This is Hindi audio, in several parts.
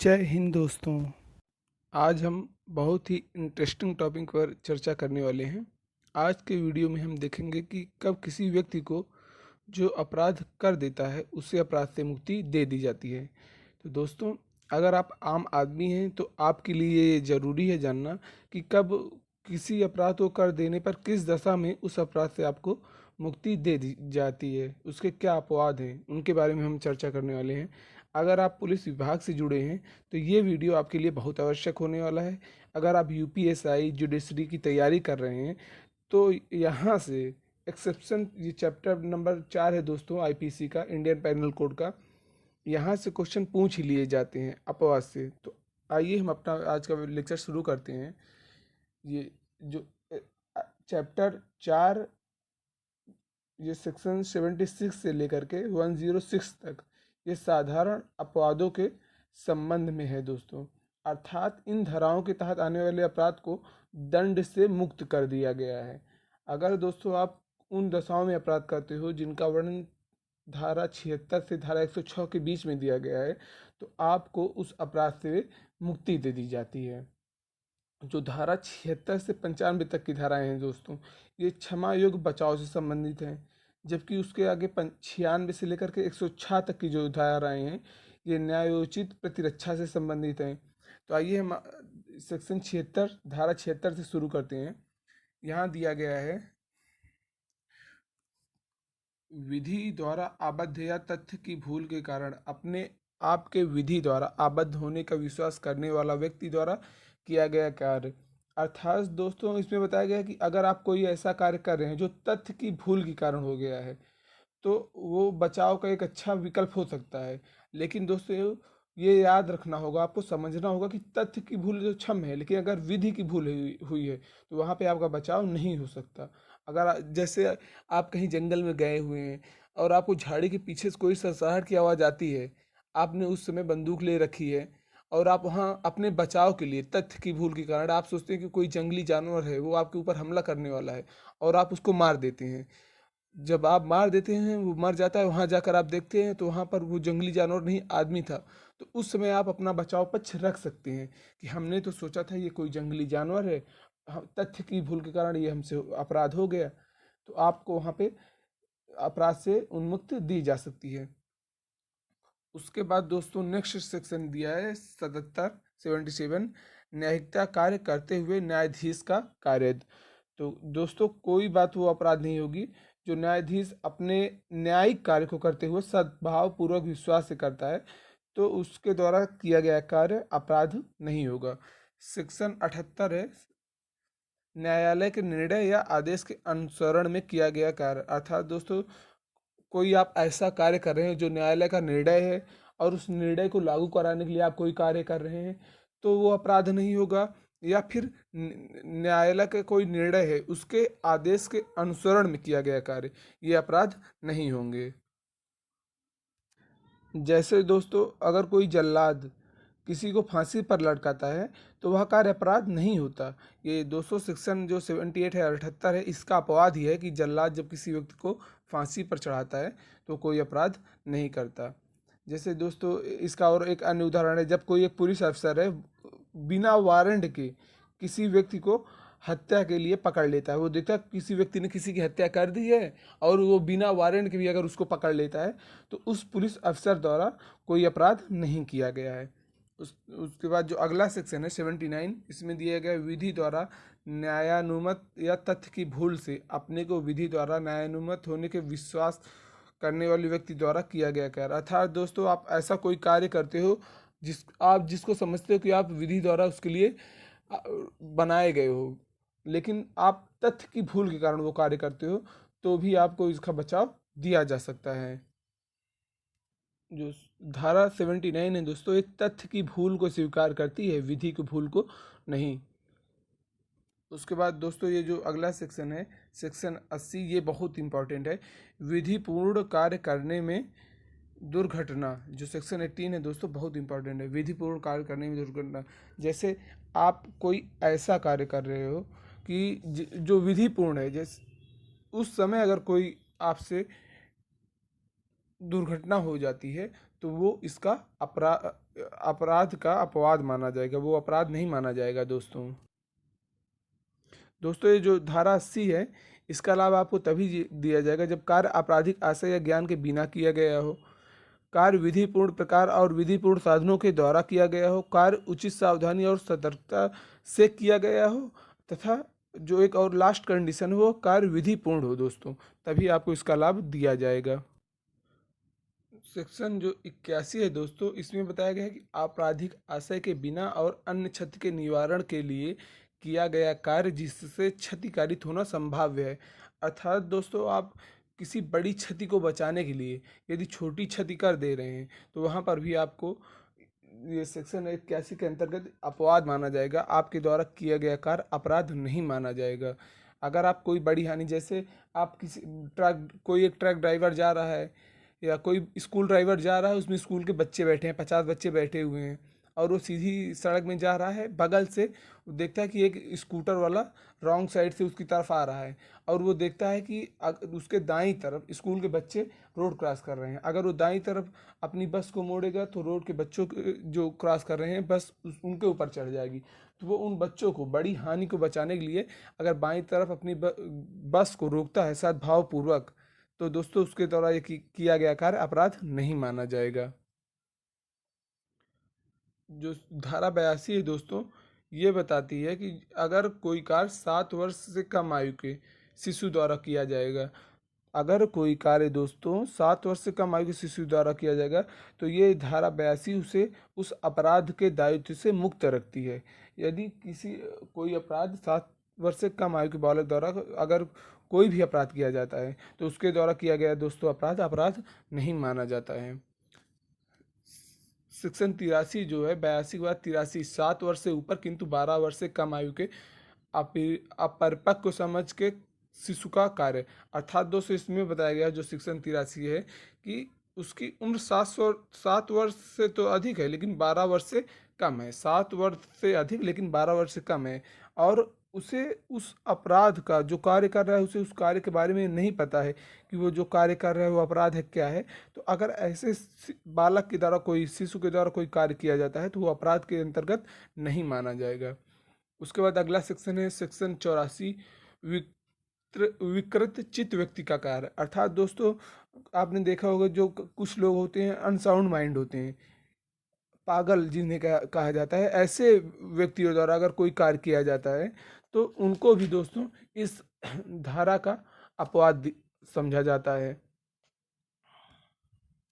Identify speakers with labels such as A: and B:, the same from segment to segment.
A: जय हिंद दोस्तों। आज हम बहुत ही इंटरेस्टिंग टॉपिक पर चर्चा करने वाले हैं। आज के वीडियो में हम देखेंगे कि कब किसी व्यक्ति को जो अपराध कर देता है उसे अपराध से मुक्ति दे दी जाती है। तो दोस्तों, अगर आप आम आदमी हैं तो आपके लिए ये ज़रूरी है जानना कि कब किसी अपराध को कर देने पर किस दशा में उस अपराध से आपको मुक्ति दे दी जाती है, उसके क्या अपवाद हैं, उनके बारे में हम चर्चा करने वाले हैं। अगर आप पुलिस विभाग से जुड़े हैं तो ये वीडियो आपके लिए बहुत आवश्यक होने वाला है। अगर आप यूपीएसआई जुडिशरी की तैयारी कर रहे हैं तो यहाँ से एक्सेप्शन, ये चैप्टर नंबर 4 है दोस्तों आईपीसी का, इंडियन पैनल कोड का। यहाँ से क्वेश्चन पूछ ही लिए जाते हैं अपवाद से। तो आइए हम अपना आज का लेक्चर शुरू करते हैं। ये जो चैप्टर 4, ये सेक्शन 76 से लेकर के 106 तक, ये साधारण अपवादों के संबंध में है दोस्तों। अर्थात इन धाराओं के तहत आने वाले अपराध को दंड से मुक्त कर दिया गया है। अगर दोस्तों आप उन दशाओं में अपराध करते हो जिनका वर्णन धारा 76 से धारा 106 के बीच में दिया गया है, तो आपको उस अपराध से मुक्ति दे दी जाती है। जो धारा 76 से 95 तक की धाराएं हैं दोस्तों, ये क्षमा योग्य बचाव से संबंधित हैं। जबकि उसके आगे 96 से लेकर के 106 तक की जो धाराएं हैं, ये न्यायोचित प्रतिरक्षा से संबंधित हैं। तो आइए हम सेक्शन 76, धारा 76 से शुरू करते हैं। यहाँ दिया गया है, विधि द्वारा आबद्ध या तथ्य की भूल के कारण अपने आप के विधि द्वारा आबद्ध होने का विश्वास करने वाला व्यक्ति द्वारा किया गया कार्य। अर्थात दोस्तों, इसमें बताया गया है कि अगर आप कोई ऐसा कार्य कर रहे हैं जो तथ्य की भूल के कारण हो गया है, तो वो बचाव का एक अच्छा विकल्प हो सकता है। लेकिन दोस्तों, ये याद रखना होगा, आपको समझना होगा कि तथ्य की भूल जो क्षम है, लेकिन अगर विधि की भूल हुई है तो वहाँ पे आपका बचाव नहीं हो सकता। अगर जैसे आप कहीं जंगल में गए हुए हैं और आपको झाड़ी के पीछे से कोई सरसराहट की आवाज़ आती है, आपने उस समय बंदूक ले रखी है और आप वहाँ अपने बचाव के लिए, तथ्य की भूल के कारण आप सोचते हैं कि कोई जंगली जानवर है, वो आपके ऊपर हमला करने वाला है और आप उसको मार देते हैं। जब आप मार देते हैं, वो मर जाता है, वहाँ जाकर आप देखते हैं तो वहाँ पर वो जंगली जानवर नहीं, आदमी था। तो उस समय आप अपना बचाव पक्ष रख सकते हैं कि हमने तो सोचा था ये कोई जंगली जानवर है, तथ्य की भूल के कारण ये हमसे अपराध हो गया। तो आपको वहाँ पे अपराध से उन्मुक्ति दी जा सकती है। उसके बाद दोस्तों नेक्स्ट सेक्शन दिया है 77 न्यायिकता कार्य करते हुए न्यायाधीश का कार्य। तो दोस्तों, कोई बात वो अपराध नहीं होगी जो न्यायाधीश अपने न्यायिक कार्य को करते हुए सद्भाव पूर्वक विश्वास से करता है, तो उसके द्वारा किया गया कार्य अपराध नहीं होगा। सेक्शन 78 है, न्यायालय के निर्णय या आदेश के अनुसरण में किया गया कार्य। अर्थात दोस्तों, कोई आप ऐसा कार्य कर रहे हैं जो न्यायालय का निर्णय है और उस निर्णय को लागू कराने के लिए आप कोई कार्य कर रहे हैं, तो वो अपराध नहीं होगा। या फिर न्यायालय का कोई निर्णय है, उसके आदेश के अनुसरण में किया गया कार्य, ये अपराध नहीं होंगे। जैसे दोस्तों, अगर कोई जल्लाद किसी को फांसी पर लटकाता है तो वह कार्य अपराध नहीं होता। ये 200 सेक्शन जो 78 है, 78 है, इसका अपवाद ही है कि जल्लाद जब किसी व्यक्ति को फांसी पर चढ़ाता है तो कोई अपराध नहीं करता। जैसे दोस्तों, इसका और एक अन्य उदाहरण है, जब कोई एक पुलिस अफसर है बिना वारंट के किसी व्यक्ति को हत्या के लिए पकड़ लेता है। वो देखता है किसी व्यक्ति ने किसी की हत्या कर दी है और वो बिना वारंट के भी अगर उसको पकड़ लेता है, तो उस पुलिस अफसर द्वारा कोई अपराध नहीं किया गया है। उसके बाद जो अगला सेक्शन है 79, इसमें दिया गया विधि द्वारा न्यायानुमत या तथ्य की भूल से अपने को विधि द्वारा न्यायानुमत होने के विश्वास करने वाले व्यक्ति द्वारा किया गया कार्य। अर्थात दोस्तों, आप ऐसा कोई कार्य करते हो जिसको समझते हो कि आप विधि द्वारा उसके लिए बनाए गए हो, लेकिन आप तथ्य की भूल के कारण वो कार्य करते हो, तो भी आपको इसका बचाव दिया जा सकता है। जो धारा 79 है दोस्तों, एक तथ्य की भूल को स्वीकार करती है, विधि की भूल को नहीं। उसके बाद दोस्तों, ये जो अगला सेक्शन है सेक्शन 80, ये बहुत इंपॉर्टेंट है। विधिपूर्ण कार्य करने में दुर्घटना, जो सेक्शन 18 है दोस्तों, बहुत इंपॉर्टेंट है। विधिपूर्ण कार्य करने में दुर्घटना, जैसे आप कोई ऐसा कार्य कर रहे हो कि जो विधिपूर्ण है, जैसे उस समय अगर कोई आपसे दुर्घटना हो जाती है तो वो इसका अपराध का अपवाद माना जाएगा, वो अपराध नहीं माना जाएगा दोस्तों। दोस्तों ये जो धारा 80 है, इसका लाभ आपको तभी दिया जाएगा जब कार्य आपराधिक आशय या ज्ञान के बिना किया गया हो, कार्य विधिपूर्ण प्रकार और विधिपूर्ण साधनों के द्वारा किया गया हो, कार्य उचित सावधानी और सतर्कता से किया गया हो, तथा जो एक और लास्ट कंडीशन हो, कार्य विधिपूर्ण हो दोस्तों, तभी आपको इसका लाभ दिया जाएगा। सेक्शन जो 81 है दोस्तों, इसमें बताया गया है कि आपराधिक आशय के बिना और अन्य क्षति के निवारण के लिए किया गया कार्य जिससे क्षति कारित होना संभाव्य है। अर्थात दोस्तों आप किसी बड़ी क्षति को बचाने के लिए यदि छोटी क्षति कर दे रहे हैं तो वहाँ पर भी आपको ये सेक्शन 81 के अंतर्गत अपवाद माना जाएगा, आपके द्वारा किया गया कार्य अपराध नहीं माना जाएगा। अगर आप कोई बड़ी हानि, जैसे आप किसी कोई एक ट्रक ड्राइवर जा रहा है या कोई स्कूल ड्राइवर जा रहा है, उसमें स्कूल के बच्चे बैठे हैं, 50 बच्चे बैठे हुए हैं, और वो सीधी सड़क में जा रहा है, बगल से वो देखता है कि एक स्कूटर वाला रॉन्ग साइड से उसकी तरफ आ रहा है, और वो देखता है कि उसके दाईं तरफ स्कूल के बच्चे रोड क्रॉस कर रहे हैं। अगर वो दाईं तरफ अपनी बस को मोड़ेगा तो रोड के बच्चों जो क्रॉस कर रहे हैं बस उनके ऊपर चढ़ जाएगी। तो वो उन बच्चों को बड़ी हानि को बचाने के लिए अगर बाईं तरफ अपनी बस को रोकता है सद्भावपूर्वक, तो दोस्तों उसके द्वारा ये किया गया कार्य अपराध नहीं माना जाएगा। जो धारा 82 है दोस्तों, ये बताती है कि अगर कोई कार्य 7 वर्ष से कम आयु के शिशु द्वारा किया जाएगा, अगर कोई कार्य दोस्तों 7 वर्ष से कम आयु के शिशु द्वारा किया जाएगा, तो ये धारा 82 उसे उस अपराध के दायित्व से मुक्त रखती है। यदि कोई अपराध 7 वर्ष से कम आयु के बालक द्वारा अगर कोई भी अपराध किया जाता है तो उसके द्वारा किया गया दोस्तों अपराध अपराध नहीं माना जाता है। सेक्शन 83 जो है 82 के बाद 83, 7 वर्ष से ऊपर किंतु 12 वर्ष से कम आयु के अपरिपक्व को समझ के शिशु का कार्य। अर्थात दोस्तों इसमें बताया गया जो सेक्शन 83 है कि उसकी उम्र 7 वर्ष से तो अधिक है लेकिन 12 वर्ष से कम है, 7 वर्ष से अधिक लेकिन 12 वर्ष से कम है, और उसे उस अपराध का जो कार्य कर रहा है उसे उस कार्य के बारे में नहीं पता है कि वो जो कार्य कर रहा है वो अपराध है क्या है। तो अगर ऐसे बालक के द्वारा कोई शिशु के द्वारा कोई कार्य किया जाता है तो वो अपराध के अंतर्गत नहीं माना जाएगा। उसके बाद अगला सेक्शन है सेक्शन 84, विकृत चित्त व्यक्ति का कार्य। अर्थात दोस्तों आपने देखा होगा जो कुछ लोग होते हैं अनसाउंड माइंड होते हैं, पागल जिन्हें कहा जाता है, ऐसे व्यक्तियों द्वारा अगर कोई कार्य किया जाता है तो उनको भी दोस्तों इस धारा का अपवाद समझा जाता है।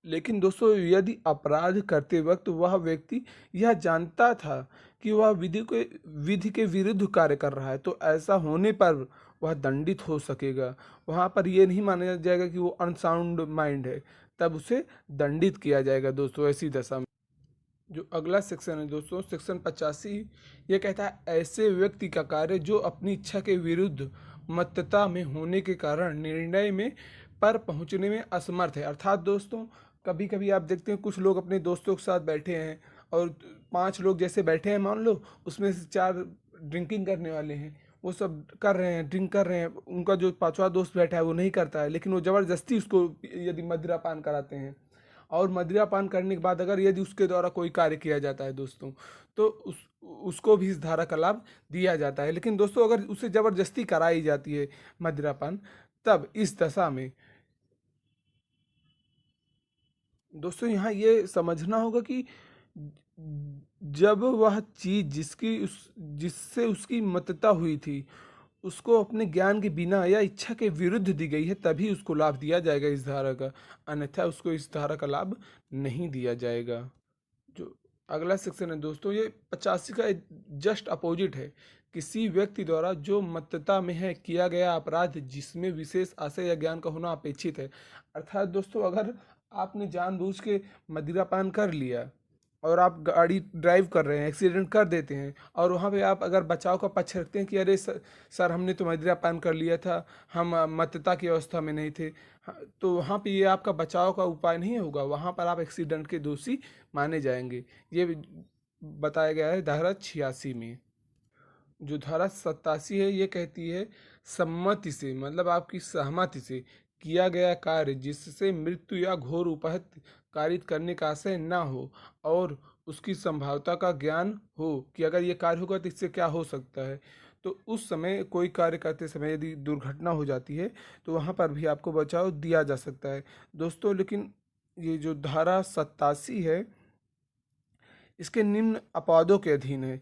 A: लेकिन दोस्तों यदि अपराध करते वक्त वह व्यक्ति यह जानता था कि वह विधि के विरुद्ध कार्य कर रहा है तो ऐसा होने पर वह दंडित हो सकेगा। वहाँ पर यह नहीं माना जाएगा कि वो अनसाउंड माइंड है, तब उसे दंडित किया जाएगा दोस्तों ऐसी दशा में। जो अगला सेक्शन है दोस्तों सेक्शन 85, ये कहता है ऐसे व्यक्ति का कार्य जो अपनी इच्छा के विरुद्ध मत्तता में होने के कारण निर्णय में पर पहुंचने में असमर्थ है। अर्थात दोस्तों कभी कभी आप देखते हैं कुछ लोग अपने दोस्तों के साथ बैठे हैं और 5 लोग जैसे बैठे हैं मान लो, उसमें से 4 ड्रिंकिंग करने वाले हैं, वो सब कर रहे हैं, ड्रिंक कर रहे हैं, उनका जो 5वां दोस्त बैठा है वो नहीं करता है, लेकिन वो ज़बरदस्ती उसको यदि मदिरा पान कराते हैं, और मदिरा पान करने के बाद अगर यदि उसके द्वारा कोई कार्य किया जाता है दोस्तों तो उसको भी इस धारा का लाभ दिया जाता है। लेकिन दोस्तों अगर उसे ज़बरदस्ती कराई जाती है मदिरा पान, तब इस दशा में दोस्तों यहाँ ये समझना होगा कि जब वह चीज़ जिससे उसकी मत्तता हुई थी उसको अपने ज्ञान के बिना या इच्छा के विरुद्ध दी गई है तभी उसको लाभ दिया जाएगा इस धारा का, अन्यथा उसको इस धारा का लाभ नहीं दिया जाएगा। जो अगला सेक्शन है दोस्तों ये 85 का जस्ट अपोजिट है, किसी व्यक्ति द्वारा जो मत्तता में है किया गया अपराध जिसमें विशेष आशय या ज्ञान का होना अपेक्षित है। अर्थात दोस्तों अगर आपने जानबूझ के मदिरा पान कर लिया और आप गाड़ी ड्राइव कर रहे हैं, एक्सीडेंट कर देते हैं, और वहाँ पे आप अगर बचाव का पक्ष रखते हैं कि अरे सर हमने तो मदिरा पान कर लिया था, हम मत्तता की अवस्था में नहीं थे, तो वहाँ पे ये आपका बचाव का उपाय नहीं होगा, वहाँ पर आप एक्सीडेंट के दोषी माने जाएंगे। ये बताया गया है धारा 86 में। जो धारा 87 है ये कहती है सम्मति से, मतलब आपकी सहमति से किया गया कार्य जिससे मृत्यु या घोर उपाहत कारित करने का आशय ना हो और उसकी संभाव्यता का ज्ञान हो कि अगर ये कार्य होगा तो इससे क्या हो सकता है। तो उस समय कोई कार्य करते समय यदि दुर्घटना हो जाती है तो वहाँ पर भी आपको बचाव दिया जा सकता है दोस्तों। लेकिन ये जो धारा 87 है इसके निम्न अपवादों के अधीन है।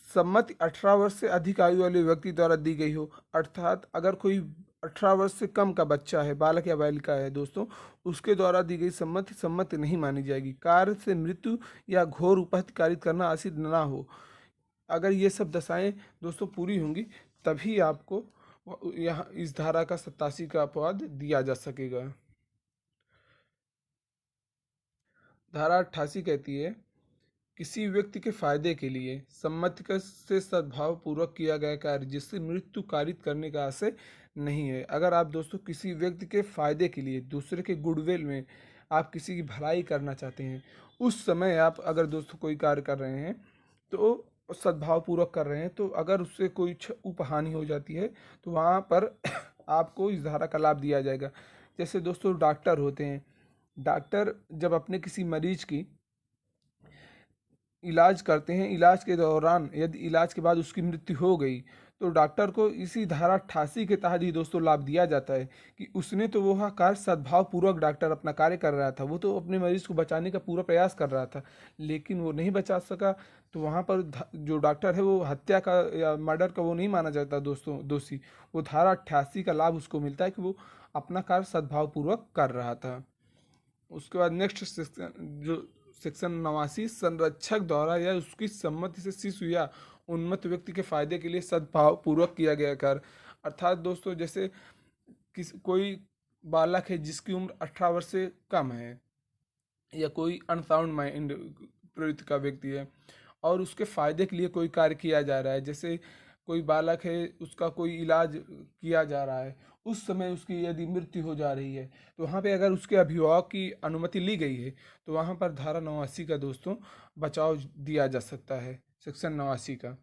A: सम्मति 18 वर्ष से अधिक आयु वाले व्यक्ति द्वारा दी गई हो, अर्थात अगर कोई 18 वर्ष से कम का बच्चा है, बालक या बालिका है दोस्तों, उसके द्वारा दी गई सम्मति सम्मति नहीं मानी जाएगी। कार्य से मृत्यु या घोर उपहत्य कारित करना आसिद्ध ना हो, अगर ये सब दशाएं दोस्तों पूरी होंगी तभी आपको यहाँ इस धारा का 87 का अपवाद दिया जा सकेगा। धारा 88 कहती है किसी व्यक्ति के फायदे के लिए सम्मति से सद्भाव पूर्वक किया गया कार्य जिससे मृत्यु कारित करने का आशय नहीं है। अगर आप दोस्तों किसी व्यक्ति के फायदे के लिए, दूसरे के गुडविल में आप किसी की भलाई करना चाहते हैं, उस समय आप अगर दोस्तों कोई कार्य कर रहे हैं तो सद्भाव पूर्वक कर रहे हैं, तो अगर उससे कोई उपहानि हो जाती है तो वहाँ पर आपको इस धारा का लाभ दिया जाएगा। जैसे दोस्तों डॉक्टर होते हैं, डॉक्टर जब अपने किसी मरीज की इलाज करते हैं, इलाज के दौरान यदि इलाज के बाद उसकी मृत्यु हो गई तो डॉक्टर को इसी धारा 88 के तहत ही दोस्तों लाभ दिया जाता है कि उसने तो वह कार्य सद्भाव पूर्वक डॉक्टर अपना कार्य कर रहा था, वो तो अपने मरीज को बचाने का पूरा प्रयास कर रहा था, लेकिन वो नहीं बचा सका, तो वहाँ पर जो डॉक्टर है वो हत्या का या मर्डर का वो नहीं माना जाता दोस्तों दोषी, वो धारा 88 का लाभ उसको मिलता है कि वो अपना कार्य सद्भाव पूर्वक कर रहा था। उसके बाद नेक्स्ट जो सेक्शन 89, संरक्षक द्वारा या उसकी सम्मति से शिशु या उन्मत्त व्यक्ति के फायदे के लिए सद्भाव पूर्वक किया गया कार्य। अर्थात दोस्तों जैसे कोई बालक है जिसकी उम्र 18 वर्ष से कम है या कोई अनसाउंड माइंड प्रवृत्ति का व्यक्ति है और उसके फायदे के लिए कोई कार्य किया जा रहा है, जैसे कोई बालक है उसका कोई इलाज किया जा रहा है, उस समय उसकी यदि मृत्यु हो जा रही है तो वहाँ पे अगर उसके अभिभावक की अनुमति ली गई है तो वहाँ पर धारा 89 का दोस्तों बचाव दिया जा सकता है, सेक्शन 89 का।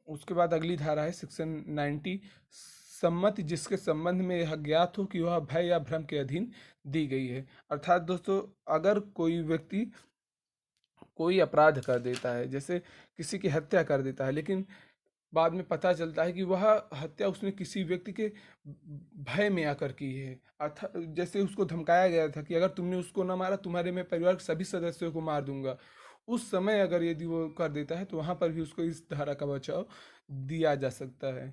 A: उसके बाद अगली धारा है सेक्शन 90, सम्मति जिसके संबंध में यह ज्ञात हो कि वह भय या भ्रम के अधीन दी गई है। अर्थात दोस्तों अगर कोई व्यक्ति कोई अपराध कर देता है, जैसे किसी की हत्या कर देता है, लेकिन बाद में पता चलता है कि वह हत्या उसने किसी व्यक्ति के भय में आकर की है, अर्थात जैसे उसको धमकाया गया था कि अगर तुमने उसको ना मारा तुम्हारे मैं परिवार के सभी सदस्यों को मार दूंगा, उस समय अगर यदि वो कर देता है तो वहाँ पर भी उसको इस धारा का बचाव दिया जा सकता है।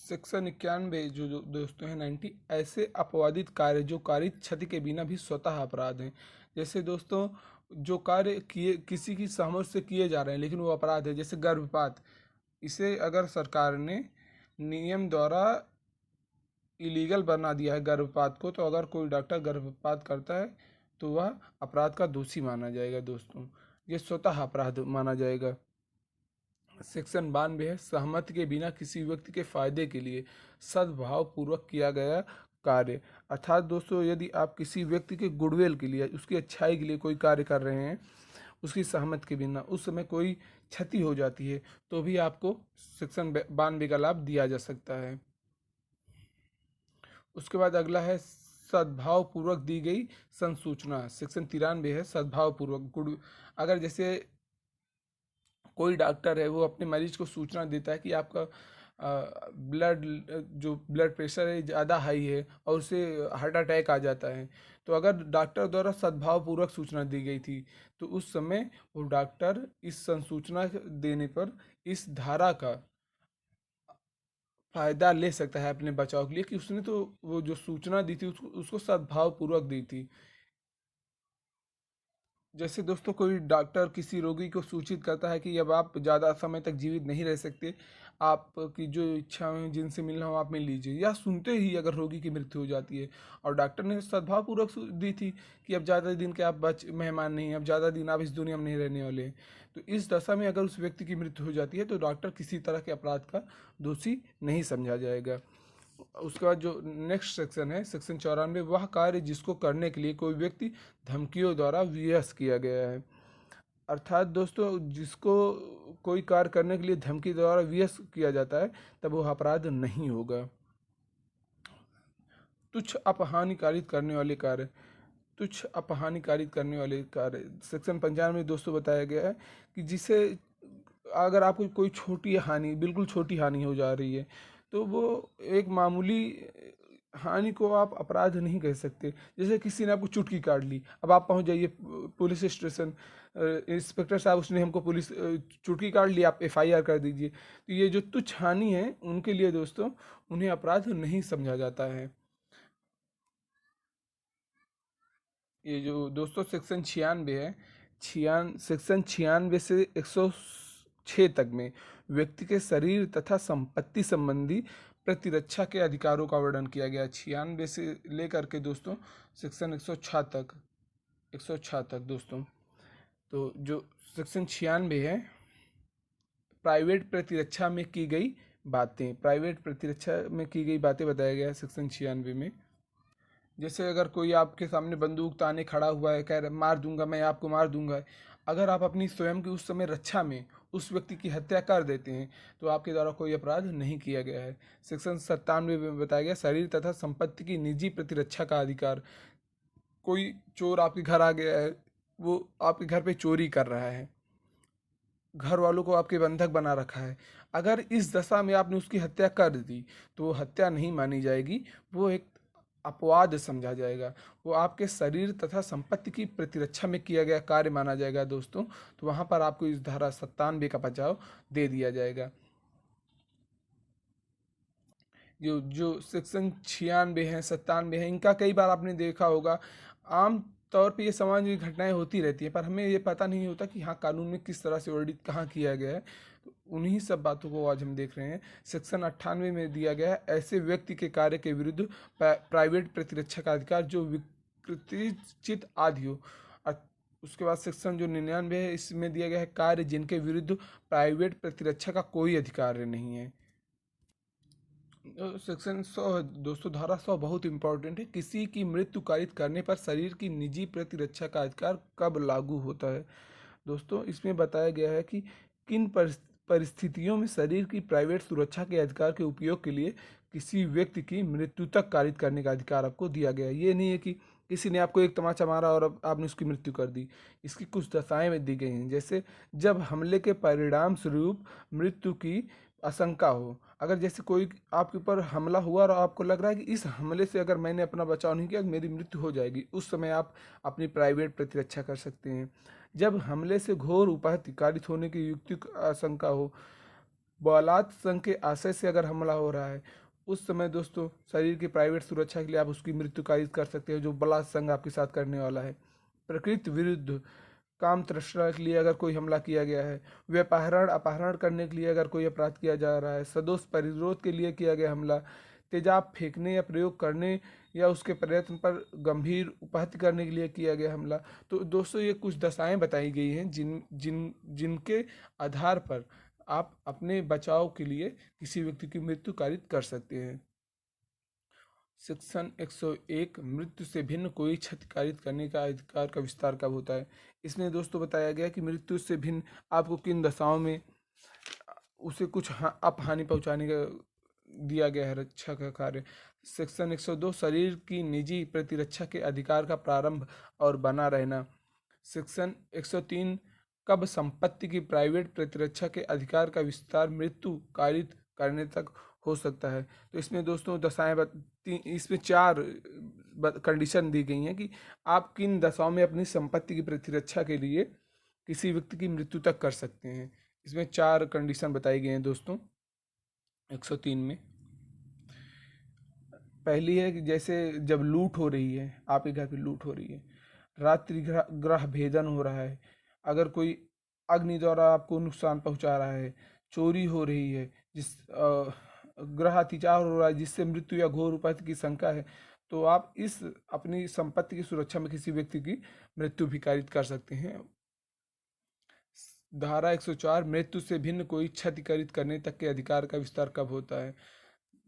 A: सेक्शन 91 जो दोस्तों है 90, ऐसे अपवादित कार्य जो कारित क्षति के बिना भी स्वतः अपराध हैं। जैसे दोस्तों जो कार्य किए किसी की सहमति से किए जा रहे हैं लेकिन वो अपराध है, जैसे गर्भपात, इसे अगर सरकार ने नियम द्वारा इलीगल बना दिया है गर्भपात को, तो अगर कोई डॉक्टर गर्भपात करता है तो वह अपराध का दोषी माना जाएगा दोस्तों, ये स्वतः अपराध माना जाएगा। सेक्शन 92 है सहमति के बिना किसी व्यक्ति के फायदे के लिए सद्भाव पूर्वक किया गया कार्य। अर्थात दोस्तों यदि आप किसी व्यक्ति के गुडविल के लिए, उसकी अच्छाई के लिए कोई कार्य कर रहे हैं उसकी सहमति के बिना, उस समय कोई क्षति हो जाती है तो भी आपको सेक्शन 92 का लाभ दिया जा सकता है। उसके बाद अगला है सद्भाव पूर्वक दी गई संसूचना, सेक्शन 93 है सद्भाव पूर्वक गुड, अगर जैसे कोई डॉक्टर है वो अपने मरीज को सूचना देता है कि आपका ब्लड जो ब्लड प्रेशर है ज़्यादा हाई है और उसे हार्ट अटैक आ जाता है, तो अगर डॉक्टर द्वारा सद्भावपूर्वक सूचना दी गई थी तो उस समय वो डॉक्टर इस संसूचना देने पर इस धारा का फायदा ले सकता है अपने बचाव के लिए कि उसने तो वो जो सूचना दी थी उसको सद्भावपूर्वक दी थी। जैसे दोस्तों कोई डॉक्टर किसी रोगी को सूचित करता है कि अब आप ज़्यादा समय तक जीवित नहीं रह सकते, आपकी जो इच्छाएं जिनसे मिलना हो आप मिल लीजिए, या सुनते ही अगर रोगी की मृत्यु हो जाती है और डॉक्टर ने सद्भावपूर्वक दी थी कि अब ज़्यादा दिन के आप बच मेहमान नहीं, अब ज़्यादा दिन आप इस दुनिया में नहीं रहने वाले हैं, तो इस दशा में अगर उस व्यक्ति की मृत्यु हो जाती है तो डॉक्टर किसी तरह के अपराध का दोषी नहीं समझा जाएगा। उसके बाद जो नेक्स्ट सेक्शन है सेक्शन 94, वह कार्य जिसको करने के लिए कोई व्यक्ति धमकियों द्वारा विवश किया गया है। अर्थात दोस्तों जिसको कोई कार्य करने के लिए धमकी द्वारा विवश किया जाता है तब वह अपराध नहीं होगा। तुच्छ अपहानिकारित करने वाले कार्य, तुच्छ अपहानिकारित करने वाले कार्य सेक्शन 95 में दोस्तों बताया गया है कि जिसे अगर आपको कोई छोटी हानि, बिल्कुल छोटी हानि हो जा रही है, तो वो एक मामूली हानि को आप अपराध नहीं कह सकते। जैसे किसी ने आपको चुटकी काट ली, अब आप पहुंच जाइए पुलिस स्टेशन, इंस्पेक्टर साहब उसने हमको पुलिस चुटकी काट ली, आप एफआईआर कर दीजिए। तो ये जो तुच्छ हानि है उनके लिए दोस्तों उन्हें अपराध नहीं समझा जाता है। ये जो दोस्तों सेक्शन 96 है, सेक्शन 96 से 106 तक में व्यक्ति के शरीर तथा संपत्ति संबंधी प्रतिरक्षा के अधिकारों का वर्णन किया गया है। 96 से लेकर के दोस्तों सेक्शन 106 तक, 106 तक दोस्तों। तो जो सेक्शन 96 है, प्राइवेट प्रतिरक्षा में की गई बातें, प्राइवेट प्रतिरक्षा में की गई बातें बताया गया है सेक्शन 96 में। जैसे अगर कोई आपके सामने बंदूक ताने खड़ा हुआ है, कह रहा मार दूंगा, मैं आपको मार दूंगा, अगर आप अपनी स्वयं की उस समय रक्षा में उस व्यक्ति की हत्या कर देते हैं तो आपके द्वारा कोई अपराध नहीं किया गया है। सेक्शन 97 में बताया गया शरीर तथा संपत्ति की निजी प्रतिरक्षा का अधिकार। कोई चोर आपके घर आ गया है, वो आपके घर पे चोरी कर रहा है, घर वालों को आपके बंधक बना रखा है, अगर इस दशा में आपने उसकी हत्या कर दी तो वो हत्या नहीं मानी जाएगी, वो एक अपवाद समझा जाएगा, वो आपके शरीर तथा संपत्ति की प्रतिरक्षा में किया गया कार्य माना जाएगा दोस्तों। तो वहाँ पर आपको इस धारा 97 का बचाव दे दिया जाएगा। जो जो सेक्शन 96 है, 97 है, इनका कई बार आपने देखा होगा, आम तौर पे ये समाज में घटनाएं होती रहती हैं, पर हमें ये पता नहीं होता कि हाँ कानून में किस तरह से वर्णित कहाँ किया गया है। तो उन्हीं सब बातों को आज हम देख रहे हैं। सेक्शन 98 में दिया गया है ऐसे व्यक्ति के कार्य के विरुद्ध प्राइवेट प्रतिरक्षा का अधिकार जो विकृतिचित आदि हो। उसके बाद सेक्शन जो 99 है, इसमें दिया गया है कार्य जिनके विरुद्ध प्राइवेट प्रतिरक्षा का कोई अधिकार नहीं है। सेक्शन 100 है दोस्तों, धारा 100 बहुत इंपॉर्टेंट है। किसी की मृत्यु कारित करने पर शरीर की निजी प्रतिरक्षा का अधिकार कब लागू होता है। दोस्तों इसमें बताया गया है कि किन परिस्थितियों में शरीर की प्राइवेट सुरक्षा के अधिकार के उपयोग के लिए किसी व्यक्ति की मृत्यु तक कारित करने का अधिकार आपको दिया गया है। ये नहीं है कि किसी ने आपको एक तमाचा मारा और अब आपने उसकी मृत्यु कर दी। इसकी कुछ दशाएं में दी गई हैं, जैसे जब हमले के परिणाम स्वरूप मृत्यु की आशंका हो। अगर जैसे कोई आपके ऊपर हमला हुआ और आपको लग रहा है कि इस हमले से अगर मैंने अपना बचाव नहीं किया मेरी मृत्यु हो जाएगी, उस समय आप अपनी प्राइवेट प्रतिरक्षा कर सकते हैं। जब हमले से घोर उपाहति कारित होने की युक्ति आशंका हो, बलात् संघ के आशय से अगर हमला हो रहा है, उस समय दोस्तों शरीर की प्राइवेट सुरक्षा के लिए आप उसकी मृत्यु कारित कर सकते हैं, जो बलात् संघ आपके साथ करने वाला है। प्रकृति विरुद्ध काम तृष्णा के लिए अगर कोई हमला किया गया है, व्यापहरण अपहरण करने के लिए अगर कोई अपराध किया जा रहा है, सदोष परिरोध के लिए किया गया हमला, तेजाब फेंकने या प्रयोग करने या उसके प्रयत्न पर गंभीर उपहत्य करने के लिए किया गया हमला। तो दोस्तों ये कुछ दशाएं बताई गई हैं जिनके आधार पर आप अपने बचाव के लिए किसी व्यक्ति की मृत्यु कारित कर सकते हैं। सेक्शन 101 मृत्यु से भिन्न कोई क्षति कारित करने का अधिकार का विस्तार कब होता है। इसमें दोस्तों बताया गया कि मृत्यु से भिन्न आपको किन दशाओं में उसे कुछ अपहानि पहुंचाने का दिया गया है रक्षा का कार्य। सेक्शन 102 शरीर की निजी प्रतिरक्षा के अधिकार का प्रारंभ और बना रहना। सेक्शन 103 कब संपत्ति की प्राइवेट प्रतिरक्षा के अधिकार का विस्तार मृत्यु कारित करने तक हो सकता है। तो इसमें दोस्तों दशाएं इसमें 4 कंडीशन दी गई हैं कि आप किन दशाओं में अपनी संपत्ति की प्रतिरक्षा के लिए किसी व्यक्ति की मृत्यु तक कर सकते हैं। इसमें 4 कंडीशन बताई गई हैं दोस्तों 103 में। पहली है कि जैसे जब लूट हो रही है, आपके घर पे लूट हो रही है, रात्रि ग्रह भेदन हो रहा है, अगर कोई अग्नि द्वारा आपको नुकसान पहुंचा रहा है, चोरी हो रही है, ग्रह अतिचार हो रहा है जिससे मृत्यु या घोर उपाधि की शंका है, तो आप इस अपनी संपत्ति की सुरक्षा में किसी व्यक्ति की मृत्यु भी कारित कर सकते हैं। धारा 104 मृत्यु से भिन्न कोई क्षति कारित करने तक के अधिकार का विस्तार कब होता है।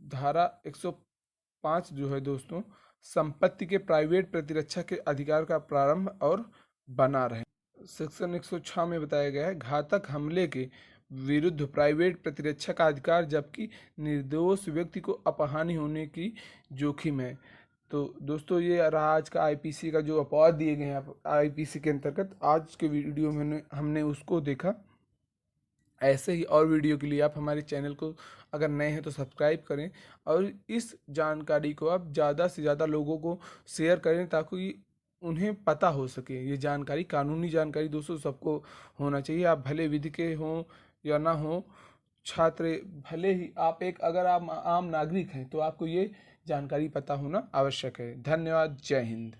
A: धारा 105 जो है दोस्तों संपत्ति के प्राइवेट प्रतिरक्षा के अधिकार का प्रारंभ और बना रहे। सेक्शन 106 में बताया गया है घातक हमले के विरुद्ध प्राइवेट प्रतिरक्षा का अधिकार जबकि निर्दोष व्यक्ति को अपहानि होने की जोखिम है। तो दोस्तों ये रहा आज का आईपीसी का जो अपवाद दिए गए हैं आईपीसी के अंतर्गत, आज के वीडियो में हमने उसको देखा। ऐसे ही और वीडियो के लिए आप हमारे चैनल को अगर नए हैं तो सब्सक्राइब करें, और इस जानकारी को आप ज़्यादा से ज़्यादा लोगों को शेयर करें ताकि उन्हें पता हो सके। ये जानकारी, कानूनी जानकारी दोस्तों सबको होना चाहिए, आप भले विधि के हों या ना हो, छात्र भले ही आप एक, अगर आप आम नागरिक हैं तो आपको ये जानकारी पता होना आवश्यक है। धन्यवाद। जय हिंद।